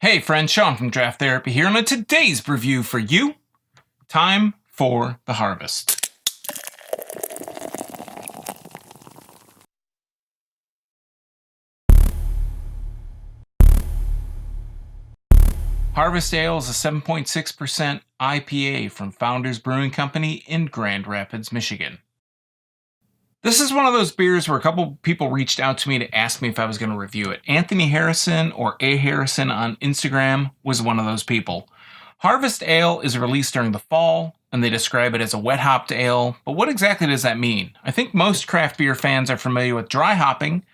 Hey friends, Sean from Draft Therapy here, and today's review for you, time for the harvest. Harvest Ale is a 7.6% IPA from Founders Brewing Company in Grand Rapids, Michigan. This is one of those beers where a couple people reached out to me to ask me if I was going to review it. Anthony Harrison, or A Harrison on Instagram, was one of those people. Harvest Ale is released during the fall, and they describe it as a wet hopped ale, but what exactly does that mean? I think most craft beer fans are familiar with dry hopping.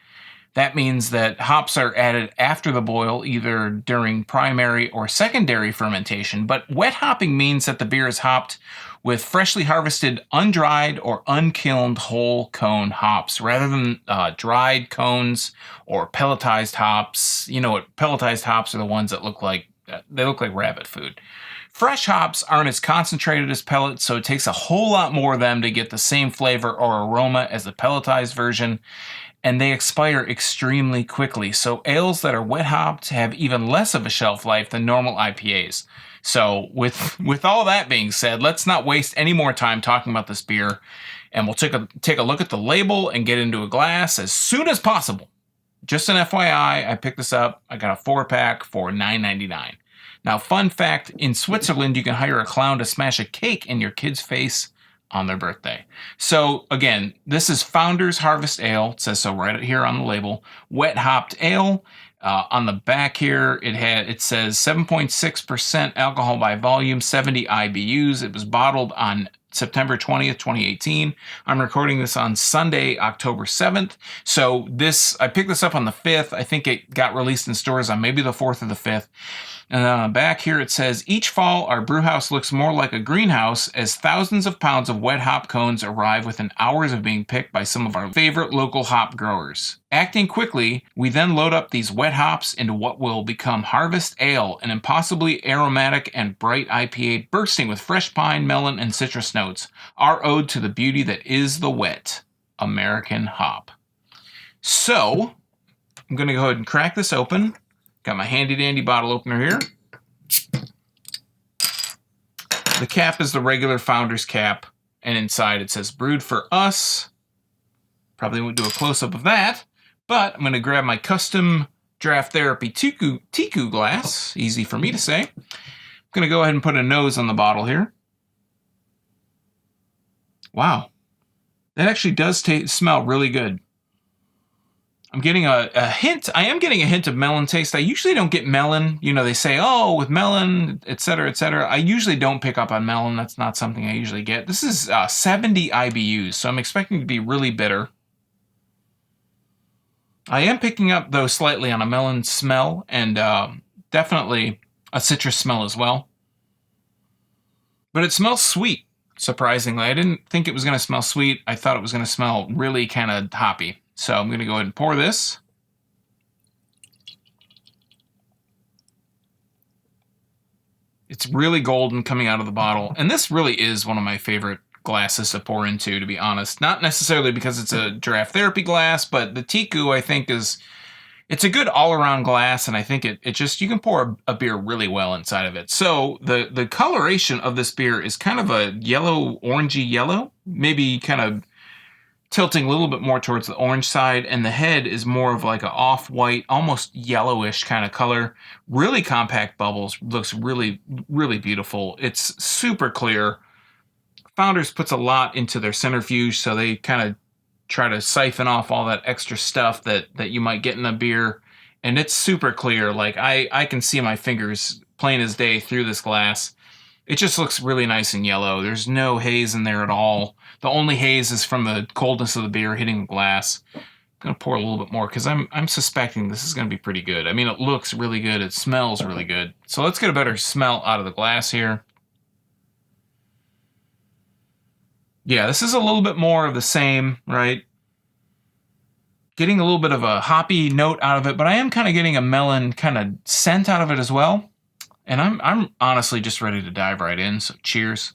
That means that hops are added after the boil, either during primary or secondary fermentation, but wet hopping means that the beer is hopped with freshly harvested, undried, or unkilned whole cone hops, rather than dried cones or pelletized hops. You know what pelletized hops are? The ones that look like rabbit food. Fresh hops aren't as concentrated as pellets, so it takes a whole lot more of them to get the same flavor or aroma as the pelletized version, and they expire extremely quickly. So ales that are wet hopped have even less of a shelf life than normal IPAs. So with all that being said, let's not waste any more time talking about this beer, and we'll take a look at the label and get into a glass as soon as possible. Just an FYI, I picked this up. I got a 4-pack for $9.99. Now, fun fact, in Switzerland, you can hire a clown to smash a cake in your kid's face on their birthday. So again, this is Founders Harvest Ale. It says so right here on the label. Wet hopped ale. On the back here, it says 7.6% alcohol by volume, 70 IBUs. It was bottled on September 20th, 2018. I'm recording this on Sunday, October 7th. So I picked this up on the 5th. I think it got released in stores on maybe the 4th or the 5th. And then on the back here it says, each fall our brewhouse looks more like a greenhouse as thousands of pounds of wet hop cones arrive within hours of being picked by some of our favorite local hop growers. Acting quickly, we then load up these wet hops into what will become Harvest Ale, an impossibly aromatic and bright IPA bursting with fresh pine, melon, and citrus notes. Our ode to the beauty that is the wet American hop. So, I'm going to go ahead and crack this open. Got my handy dandy bottle opener here. The cap is the regular Founders cap, and inside it says brewed for us. Probably won't do a close-up of that, but I'm going to grab my custom Draft Therapy Tiku glass. Easy for me to say. I'm going to go ahead and put a nose on the bottle here. Wow. That actually does smell really good. I'm getting a hint. I am getting a hint of melon taste. I usually don't get melon. You know, they say, oh, with melon, etc., etc. I usually don't pick up on melon. That's not something I usually get. This is 70 IBUs, so I'm expecting it to be really bitter. I am picking up, though, slightly on a melon smell, and definitely a citrus smell as well. But it smells sweet, surprisingly. I didn't think it was going to smell sweet. I thought it was going to smell really kind of hoppy. So I'm going to go ahead and pour this. It's really golden coming out of the bottle. And this really is one of my favorite glasses to pour into, to be honest. Not necessarily because it's a Draft Therapy glass, but the Tiku, I think, it's a good all-around glass, and I think it just, you can pour a beer really well inside of it. So the coloration of this beer is kind of a yellow, orangey yellow, maybe kind of tilting a little bit more towards the orange side, and the head is more of like an off-white, almost yellowish kind of color. Really compact bubbles, looks really, really beautiful. It's super clear. Founders puts a lot into their centrifuge, so they kind of try to siphon off all that extra stuff that you might get in a beer, and it's super clear. Like I can see my fingers plain as day through this glass. It just looks really nice and yellow. There's no haze in there at all. The only haze is from the coldness of the beer hitting the glass. I'm going to pour a little bit more because I'm suspecting this is going to be pretty good. I mean, it looks really good. It smells really good. So let's get a better smell out of the glass here. Yeah, this is a little bit more of the same, right? Getting a little bit of a hoppy note out of it, but I am kind of getting a melon kind of scent out of it as well. And I'm honestly just ready to dive right in, so cheers.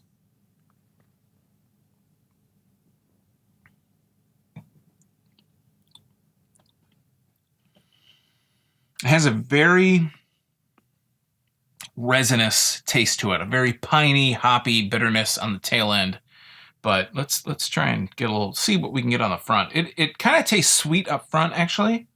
It has a very resinous taste to it, a very piney, hoppy bitterness on the tail end. But let's try and get a little, see what we can get on the front. It kind of tastes sweet up front, actually.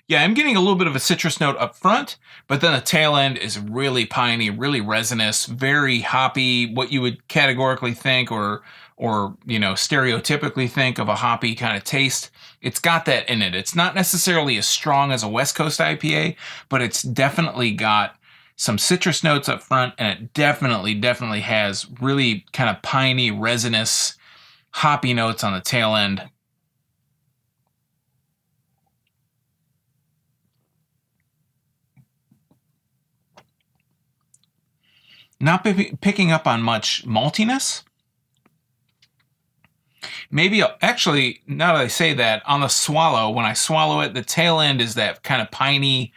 Yeah, I'm getting a little bit of a citrus note up front, but then the tail end is really piney, really resinous, very hoppy, what you would categorically think or stereotypically think of a hoppy kind of taste. It's got that in it. It's not necessarily as strong as a West Coast IPA, but it's definitely got some citrus notes up front, and it definitely has really kind of piney, resinous, hoppy notes on the tail end. Not picking up on much maltiness. Maybe, actually, now that I say that, on the swallow, when I swallow it, the tail end is that kind of piney,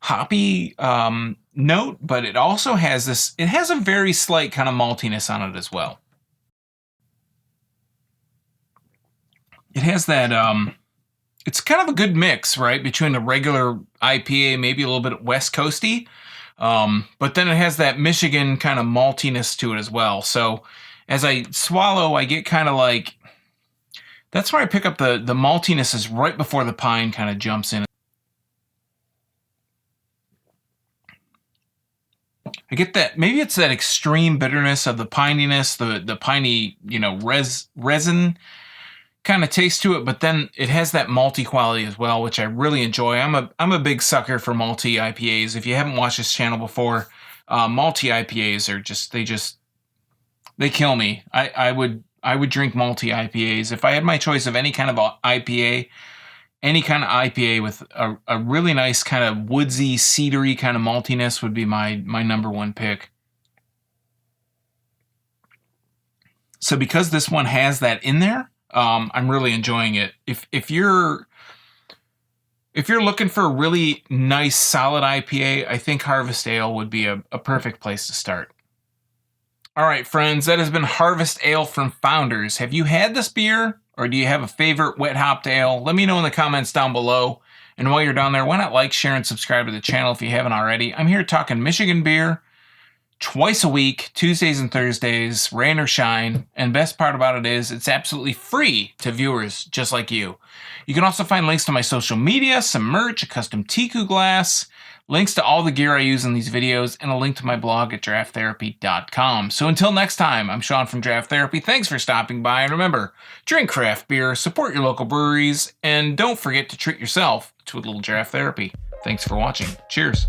hoppy note, but it also has this, it has a very slight kind of maltiness on it as well. It has that, it's kind of a good mix, right, between a regular IPA, maybe a little bit West Coasty, but then it has that Michigan kind of maltiness to it as well. So as I swallow, I get kind of like, that's where I pick up the maltiness is right before the pine kind of jumps in. I get that, maybe it's that extreme bitterness of the pininess, the piney, resin kind of taste to it, but then it has that malty quality as well, which I really enjoy. I'm a big sucker for malty IPAs. If you haven't watched this channel before, malty IPAs are they kill me. I would drink malty IPAs if I had my choice of any kind of IPA. Any kind of IPA with a really nice kind of woodsy, cedary kind of maltiness would be my number one pick. So because this one has that in there, I'm really enjoying it. If you're looking for a really nice, solid IPA, I think Harvest Ale would be a perfect place to start. All right, friends, that has been Harvest Ale from Founders. Have you had this beer, or do you have a favorite wet hopped ale? Let me know in the comments down below. And while you're down there, why not like, share, and subscribe to the channel if you haven't already? I'm here talking Michigan beer twice a week, Tuesdays and Thursdays, rain or shine. And best part about it is it's absolutely free to viewers just like you. You can also find links to my social media, some merch, a custom Tiku glass, links to all the gear I use in these videos, and a link to my blog at drafttherapy.com. So until next time, I'm Sean from Draft Therapy. Thanks for stopping by, and remember, drink craft beer, support your local breweries, and don't forget to treat yourself to a little draft therapy. Thanks for watching. Cheers.